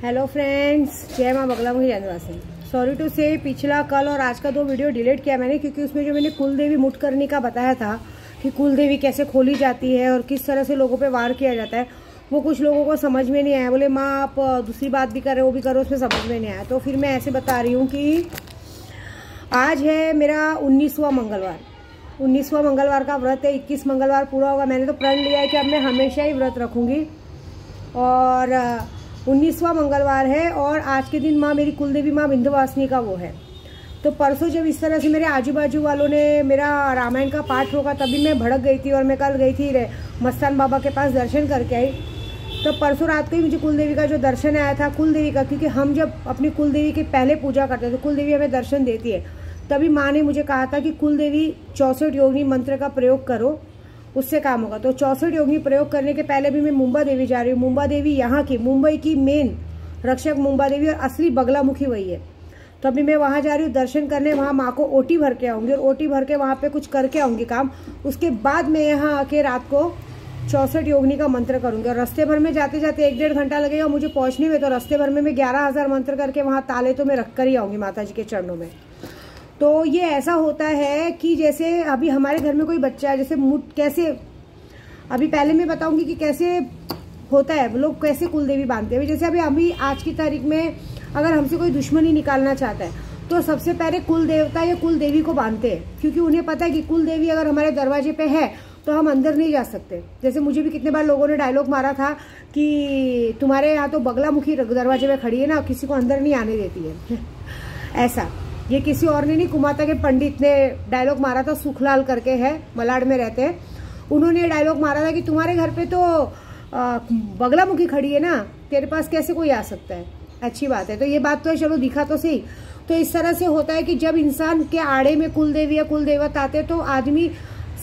Hello friends, जय माँ Baglamukhi जनवासी। Sorry to से पिछला कल और आज का 2 वीडियो डिलीट किया मैंने, क्योंकि उसमें जो मैंने कुलदेवी मुठ करने का बताया था कि कुलदेवी कैसे खोली जाती है और किस तरह से लोगों पे वार किया जाता है, वो कुछ लोगों को समझ में नहीं आया। बोले माँ आप दूसरी बात भी करो, वो भी करो, उसमें समझ में नहीं आया। तो फिर मैं ऐसे बता रही हूँ कि आज है मेरा 19वां मंगलवार। 19वां मंगलवार का व्रत है। 21 मंगलवार पूरा होगा। मैंने तो प्रण लिया है कि अब मैं हमेशा ही व्रत रखूँगी। और 19वां मंगलवार है और आज के दिन माँ मेरी कुलदेवी माँ विंध्यवासिनी का वो है। तो परसों जब इस तरह से मेरे आजू बाजू वालों ने मेरा रामायण का पाठ रोका, तभी मैं भड़क गई थी और मैं कल गई थी मस्तान बाबा के पास दर्शन करके आई। तो परसों रात को ही मुझे कुलदेवी का जो दर्शन आया था, कुलदेवी का, क्योंकि हम जब अपनी कुलदेवी की पहले पूजा करते हैं तो कुलदेवी हमें दर्शन देती है। तभी माँ ने मुझे कहा था कि कुलदेवी 64 योगिनी मंत्र का प्रयोग करो, उससे काम होगा। तो 64 योगिनी प्रयोग करने के पहले भी मैं मुंबा देवी जा रही हूँ। मुंबा देवी यहाँ की, मुंबई की मेन रक्षक मुंबा देवी और असली बगलामुखी वही है। तो अभी मैं वहाँ जा रही हूँ दर्शन करने। वहाँ माँ को ओटी भर के आऊँगी और ओटी भर के वहाँ पे कुछ करके आऊँगी काम। उसके बाद मैं यहाँ आके रात को 64 योगिनी का मंत्र करूँगी। और रास्ते भर में जाते जाते 1-1.5 घंटा लगेगा मुझे पहुँचने में। तो रास्ते भर में मैं 11,000 मंत्र करके वहाँ ताले तो मैं रख कर ही आऊँगी माता जी के चरणों में। तो ये ऐसा होता है कि जैसे अभी हमारे घर में कोई बच्चा है, जैसे कैसे, अभी पहले मैं बताऊंगी कि कैसे होता है, लोग कैसे कुलदेवी बांधते हैं। जैसे अभी आज की तारीख में अगर हमसे कोई दुश्मनी निकालना चाहता है तो सबसे पहले कुल देवता या कुल देवी को बांधते हैं, क्योंकि उन्हें पता है कि कुल देवी अगर हमारे दरवाजे पे है तो हम अंदर नहीं जा सकते। जैसे मुझे भी कितने बार लोगों ने डायलॉग मारा था कि तुम्हारे यहाँ तो बगलामुखी दरवाजे पे खड़ी है ना, किसी को अंदर नहीं आने देती है। ऐसा ये किसी और ने नहीं, कुमाता के पंडित ने डायलॉग मारा था, सुखलाल करके है, मलाड में रहते हैं। उन्होंने डायलॉग मारा था कि तुम्हारे घर पे तो बगलामुखी खड़ी है ना, तेरे पास कैसे कोई आ सकता है। अच्छी बात है। तो ये बात तो है, चलो दिखा तो सही। तो इस तरह से होता है कि जब इंसान के आड़े में कुलदेवी या कुलदेवता आते तो आदमी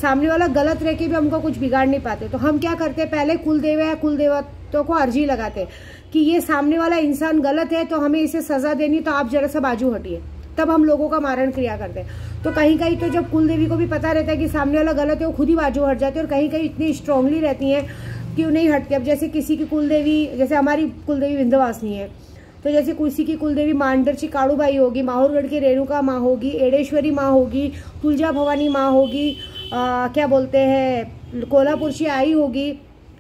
सामने वाला गलत रह के भी हमको कुछ बिगाड़ नहीं पाते। तो हम क्या करते हैं, पहले कुलदेव या कुलदेवतों को अर्जी लगाते कि ये सामने वाला इंसान गलत है तो हमें इसे सजा देनी, तो आप जरा सा बाजू हटिए। तब हम लोगों का मारण क्रिया करते हैं। तो कहीं कहीं तो जब कुलदेवी को भी पता रहता है कि सामने वाला गलत है, वो खुद ही बाजू हट जाती है। और कहीं कहीं इतनी स्ट्रांगली रहती हैं कि वो नहीं हटती। अब जैसे किसी की कुलदेवी, जैसे हमारी कुलदेवी विंध्यवासिनी है, तो जैसे किसी की कुलदेवी मांडरची काड़ूबाई होगी, माहौरगढ़ की रेणुका माँ होगी, एडेश्वरी माँ होगी, तुलजा भवानी माँ होगी, क्या बोलते हैं, कोल्हापुर से आई होगी,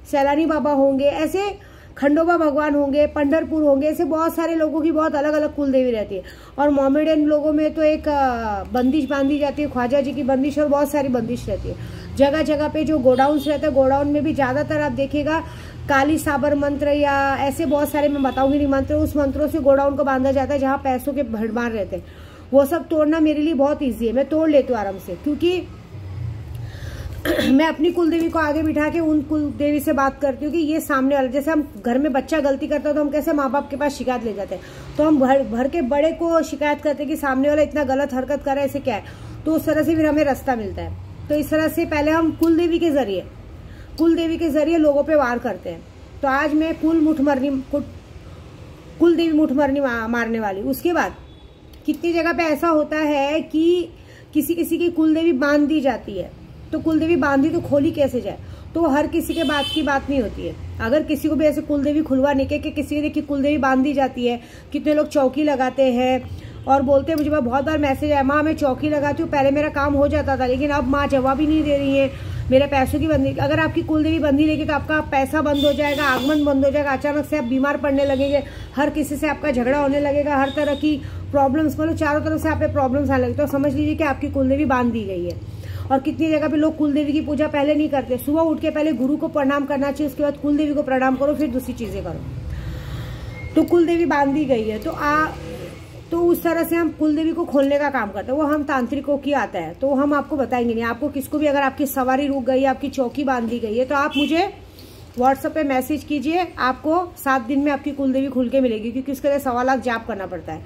सैलानी बाबा होंगे, ऐसे खंडोबा भगवान होंगे, पंढरपुर होंगे, ऐसे बहुत सारे लोगों की बहुत अलग अलग कुलदेवी रहती है। और मोमेडियन लोगों में तो एक बंदिश बांधी जाती है, ख्वाजा जी की बंदिश, और बहुत सारी बंदिश रहती है। जगह जगह पे जो गोडाउन्स रहते हैं, गोडाउन में भी ज़्यादातर आप देखिएगा काली साबर मंत्र या ऐसे बहुत सारे, मैं बताऊंगी नहीं मंत्र, उस मंत्रों से गोडाउन को बांधा जाता है जहाँ पैसों के भरमार रहते हैं। वो सब तोड़ना मेरे लिए बहुत ईजी है, मैं तोड़ लेती हूँ आराम से, क्योंकि मैं अपनी कुलदेवी को आगे बिठा के उन कुलदेवी से बात करती हूँ कि ये सामने वाला, जैसे हम घर में बच्चा गलती करता है तो हम कैसे माँ बाप के पास शिकायत ले जाते हैं, तो हम भर के बड़े को शिकायत करते हैं कि सामने वाला इतना गलत हरकत कर रहा है, ऐसे क्या है। तो उस तरह से फिर हमें रास्ता मिलता है। तो इस तरह से पहले हम कुलदेवी के जरिए लोगों पे वार करते हैं। तो आज मैं कुलदेवी मुठ मरनी मारने वाली। उसके बाद कितनी जगह पे ऐसा होता है कि किसी किसी की कुलदेवी बांध दी जाती है, तो कुलदेवी बांधी तो खोली कैसे जाए, तो हर किसी के बात की बात नहीं होती है। अगर किसी को भी ऐसे कुलदेवी खुलवाने के किसी ने की कुलदेवी बांध दी जाती है, कितने लोग चौकी लगाते हैं और बोलते हैं, मुझे बहुत बार मैसेज आया, माँ मैं चौकी लगाती हूँ, पहले मेरा काम हो जाता था लेकिन अब माँ जवाब ही नहीं दे रही है, मेरे पैसों की बंदी। अगर आपकी कुलदेवी बंदी लेगी तो आपका पैसा बंद हो जाएगा, आगमन बंद हो जाएगा, अचानक से आप बीमार पड़ने लगेंगे, हर किसी से आपका झगड़ा होने लगेगा, हर तरह की प्रॉब्लम्स, मतलब चारों तरफ से आप पे प्रॉब्लम्स आने लगेगी। तो समझ लीजिए कि आपकी कुलदेवी बांध दी गई है। और कितनी जगह पे लोग कुलदेवी की पूजा पहले नहीं करते। सुबह उठ के पहले गुरु को प्रणाम करना चाहिए, उसके बाद कुलदेवी को प्रणाम करो, फिर दूसरी चीजें करो। तो कुलदेवी बांध दी गई है। तो उस तरह से हम कुलदेवी को खोलने का काम करते हैं। वो हम तांत्रिकों की आता है, तो हम आपको बताएंगे नहीं। आपको किसको भी, अगर आपकी सवारी रुक गई है, आपकी चौकी बांध दी गई है, तो आप मुझे व्हाट्सएप पे मैसेज कीजिए, आपको 7 दिन में आपकी कुलदेवी खुल के मिलेगी, क्योंकि उसके लिए 1.25 लाख जाप करना पड़ता है।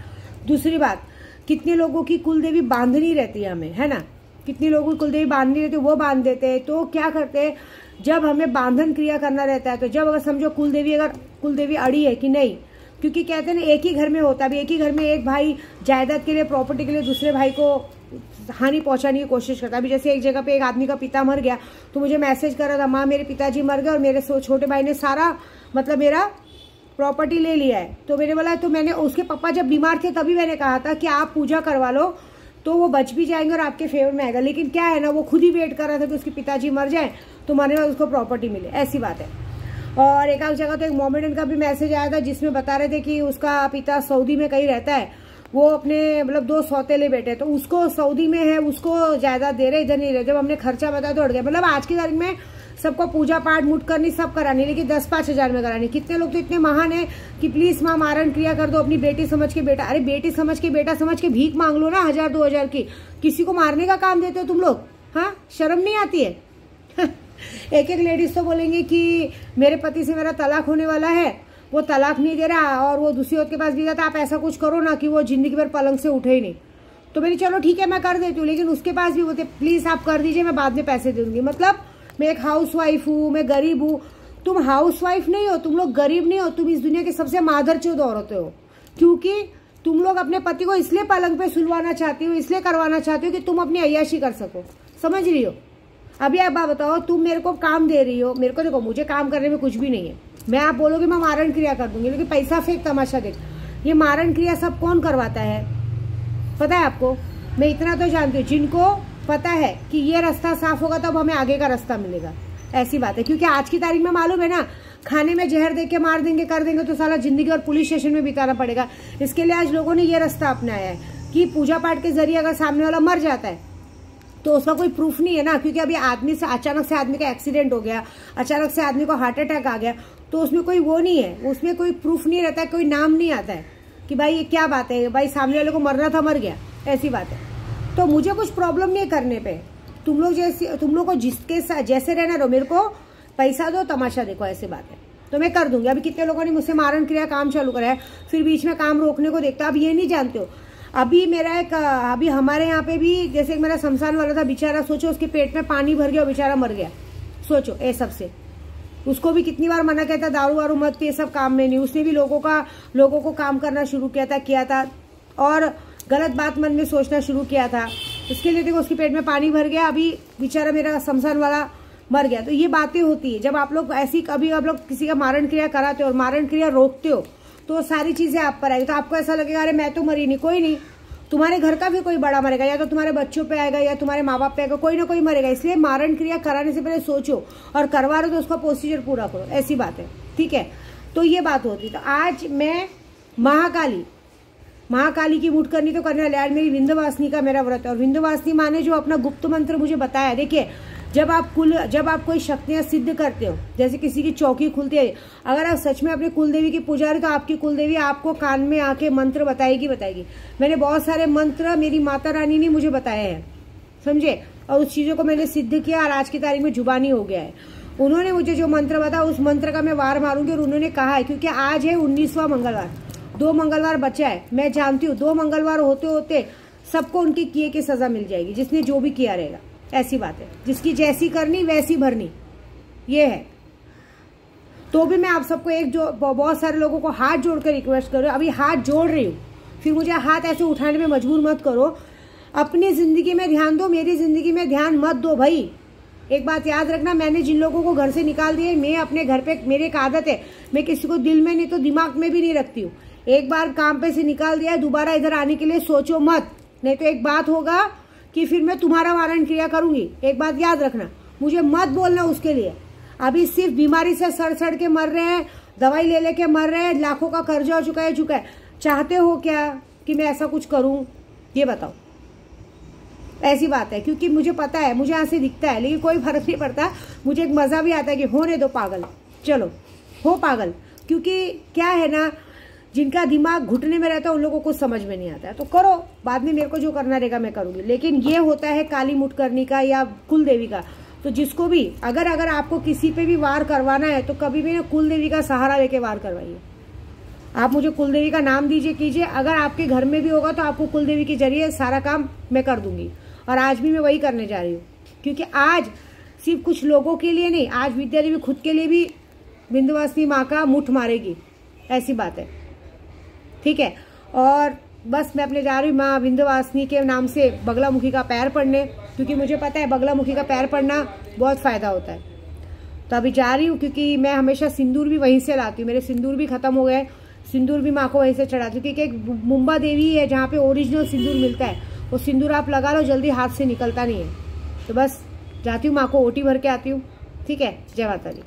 दूसरी बात, कितने लोगों की कुलदेवी बांधनी रहती है हमें, है ना, कितनी लोगों की कुलदेवी बांधनी रहती है, वो बांध देते हैं। तो क्या करते हैं, जब हमें बांधन क्रिया करना रहता है, तो जब अगर समझो कुलदेवी अड़ी है कि नहीं, क्योंकि कहते हैं ना एक ही घर में होता है, एक ही घर में एक भाई जायदाद के लिए, प्रॉपर्टी के लिए दूसरे भाई को हानि पहुंचाने की कोशिश करता है। अभी जैसे एक जगह पे एक आदमी का पिता मर गया तो मुझे मैसेज कर रहा था, माँ मेरे पिताजी मर गए और मेरे छोटे भाई ने सारा मतलब मेरा प्रॉपर्टी ले लिया है। तो मैंने बोला, तो मैंने उसके पापा जब बीमार थे तभी मैंने कहा था कि आप पूजा करवा लो तो वो बच भी जाएंगे और आपके फेवर में आएगा। लेकिन क्या है ना, वो खुद ही वेट कर रहा था कि उसके पिताजी मर जाए तो मरने बाद उसको प्रॉपर्टी मिले, ऐसी बात है। और एक जगह तो एक मोमेडन का भी मैसेज आया था जिसमें बता रहे थे कि उसका पिता सऊदी में कहीं रहता है, वो अपने मतलब 2 सौतेले बेटे, तो उसको सऊदी में है, उसको जायदाद दे रहे, इधर नहीं रहे। जब हमने खर्चा बताया तो अड़ गया। मतलब आज की तारीख में सबको पूजा पाठ मुठ करनी, सब करानी, लेकिन 10-5 हजार में करानी। कितने लोग तो इतने महान है कि प्लीज माँ मारण क्रिया कर दो, अपनी बेटी समझ के बेटा, अरे बेटी समझ के बेटा समझ के भीख मांग लो ना 1000-2000 की। किसी को मारने का काम देते हो तुम लोग? हाँ, शर्म नहीं आती है? एक लेडीज तो बोलेंगे कि मेरे पति से मेरा तलाक होने वाला है, वो तलाक नहीं दे रहा और वो दूसरी औरत के पास भी जाता, आप ऐसा कुछ करो ना कि वो जिंदगी भर पलंग से उठे ही नहीं। तो मेरी चलो ठीक है मैं कर देती हूँ, लेकिन उसके पास भी बोलते प्लीज आप कर दीजिए, मैं बाद में पैसे दे दूंगी। मतलब मैं एक हाउस वाइफ हूँ, मैं गरीब हूँ। तुम हाउस वाइफ नहीं हो, तुम लोग गरीब नहीं हो, तुम इस दुनिया की सबसे मादरचोद औरतें हो, क्योंकि तुम लोग अपने पति को इसलिए पलंग पे सुलवाना चाहती हो, इसलिए करवाना चाहती हो कि तुम अपनी अय्याशी कर सको। समझ रही हो? अभी आप बात बताओ, तुम मेरे को काम दे रही हो, मेरे को देखो मुझे काम करने में कुछ भी नहीं है, मैं आप बोलोगे मैं मारण क्रिया कर दूंगी, लेकिन पैसा फेंक तमाशा देख। ये मारण क्रिया सब कौन करवाता है पता है आपको? मैं इतना तो जानती हूँ, जिनको पता है कि ये रास्ता साफ होगा तब हमें आगे का रास्ता मिलेगा, ऐसी बात है। क्योंकि आज की तारीख में मालूम है ना, खाने में जहर दे के मार देंगे, कर देंगे तो साला जिंदगी और पुलिस स्टेशन में बिताना पड़ेगा। इसके लिए आज लोगों ने ये रास्ता अपनाया है कि पूजा पाठ के जरिए अगर सामने वाला मर जाता है तो उसका कोई प्रूफ नहीं है ना, क्योंकि अभी आदमी से अचानक से आदमी का एक्सीडेंट हो गया, अचानक से आदमी को हार्ट अटैक आ गया, तो उसमें कोई वो नहीं है, उसमें कोई प्रूफ नहीं रहता है, कोई नाम नहीं आता है कि भाई ये क्या बात है, भाई सामने वाले को मरना था मर गया, ऐसी बात है। तो मुझे कुछ प्रॉब्लम नहीं है करने पे, तुम लोग को जिसके साथ जैसे रहना रहो, मेरे को पैसा दो तमाशा देखो, ऐसी बात है तो मैं कर दूंगी। अभी कितने लोगों ने मुझसे मारण क्रिया काम चालू करा है, फिर बीच में काम रोकने को देखता। अब ये नहीं जानते हो, अभी अभी हमारे यहाँ पे भी जैसे मेरा शमशान वाला था बेचारा, सोचो उसके पेट में पानी भर गया और बेचारा मर गया। सोचो ये सबसे, उसको भी कितनी बार मना किया था दारू वारू मत पिए, सब काम में नहीं, उसने भी लोगों को काम करना शुरू किया था और गलत बात मन में सोचना शुरू किया था। इसके लिए देखो उसके पेट में पानी भर गया, अभी बेचारा मेरा शमशान वाला मर गया। तो ये बातें होती है जब आप लोग ऐसी कभी आप लोग किसी का मारण क्रिया कराते हो और मारण क्रिया रोकते हो तो सारी चीजें आप पर आएगी। तो आपको ऐसा लगेगा अरे मैं तो मरी नहीं, कोई नहीं, तुम्हारे घर का भी कोई बड़ा मरेगा, या तो तुम्हारे बच्चों पे आएगा या तुम्हारे माँ बाप पे आएगा, कोई ना कोई मरेगा। इसलिए मारण क्रिया कराने से पहले सोचो, और करवा रहे हो तो उसका प्रोसीजर पूरा करो, ऐसी बात है, ठीक है। तो ये बात होती। तो आज मैं महाकाली की मुठ करनी तो करने वाले। आज मेरी विंध्यवासिनी का मेरा व्रत है, और विंध्यवासिनी माँ ने जो अपना गुप्त मंत्र मुझे बताया, देखिए जब आप कोई शक्तियां सिद्ध करते हो, जैसे किसी की चौकी खुलती है, अगर आप सच में अपने कुलदेवी की पुजारी, तो आपकी कुलदेवी आपको कान में आके मंत्र बताएगी। मैंने बहुत सारे मंत्र मेरी माता रानी ने मुझे बताए हैं, समझे, और उस चीजों को मैंने सिद्ध किया और आज की तारीख में जुबानी हो गया है। उन्होंने मुझे जो मंत्र बताया उस मंत्र का मैं वार मारूंगी, और उन्होंने कहा है क्योंकि आज है 19वां मंगलवार, 2 मंगलवार बचा है। मैं जानती हूँ 2 मंगलवार होते होते सबको उनके किए की सजा मिल जाएगी, जिसने जो भी किया रहेगा, ऐसी बात है। जिसकी जैसी करनी वैसी भरनी, ये है। तो भी मैं आप सबको बहुत सारे लोगों को हाथ जोड़ कर रिक्वेस्ट करूँ, अभी हाथ जोड़ रही हूँ, फिर मुझे हाथ ऐसे उठाने में मजबूर मत करो। अपनी जिंदगी में ध्यान दो, मेरी जिंदगी में ध्यान मत दो भाई। एक बात याद रखना, मैंने जिन लोगों को घर से निकाल दिया, मैं अपने घर पे, मेरी एक आदत है, मैं किसी को दिल में नहीं तो दिमाग में भी नहीं रखती हूँ। एक बार काम पे से निकाल दिया, दोबारा इधर आने के लिए सोचो मत, नहीं तो एक बात होगा कि फिर मैं तुम्हारा मारण क्रिया करूंगी। एक बात याद रखना, मुझे मत बोलना उसके लिए। अभी सिर्फ बीमारी से सड़ के मर रहे हैं, दवाई ले लेके मर रहे हैं, लाखों का कर्जा हो चुका है। चाहते हो क्या कि मैं ऐसा कुछ करूं? ये बताओ। ऐसी बात है, क्योंकि मुझे पता है, मुझे यहाँ से दिखता है, लेकिन कोई फर्क नहीं पड़ता। मुझे एक मजा भी आता है कि होने दो पागल, चलो हो पागल। क्योंकि क्या है ना, जिनका दिमाग घुटने में रहता है उन लोगों को समझ में नहीं आता है। तो करो, बाद में मेरे को जो करना रहेगा मैं करूंगी। लेकिन ये होता है काली मुठ करनी का या कुल देवी का। तो जिसको भी अगर आपको किसी पे भी वार करवाना है तो कभी भी ना कुल देवी का सहारा लेके वार करवाइए। आप मुझे कुल देवी का नाम दीजिए, कीजिए। अगर आपके घर में भी होगा तो आपको कुल देवी के जरिए सारा काम मैं कर दूंगी। और आज भी मैं वही करने जा रही हूँ, क्योंकि आज सिर्फ कुछ लोगों के लिए नहीं, आज विद्या देवी खुद के लिए भी विंध्यवासिनी माँ का मुठ मारेगी, ऐसी बात है, ठीक है। और बस मैं अपने जा रही हूँ माँ विंध्यवासिनी के नाम से बगलामुखी का पैर पड़ने, क्योंकि मुझे पता है बगलामुखी का पैर पड़ना बहुत फायदा होता है। तो अभी जा रही हूँ, क्योंकि मैं हमेशा सिंदूर भी वहीं से लाती हूँ, मेरे सिंदूर भी खत्म हो गए, सिंदूर भी माँ को वहीं से चढ़ाती हूँ, क्योंकि एक मुंबा देवी है जहाँ पे ओरिजिनल सिंदूर मिलता है, वो सिंदूर आप लगा लो जल्दी हाथ से निकलता नहीं है। तो बस जाती हूँ, माँ को ओटी भर के आती हूँ। ठीक है, जय माता दी।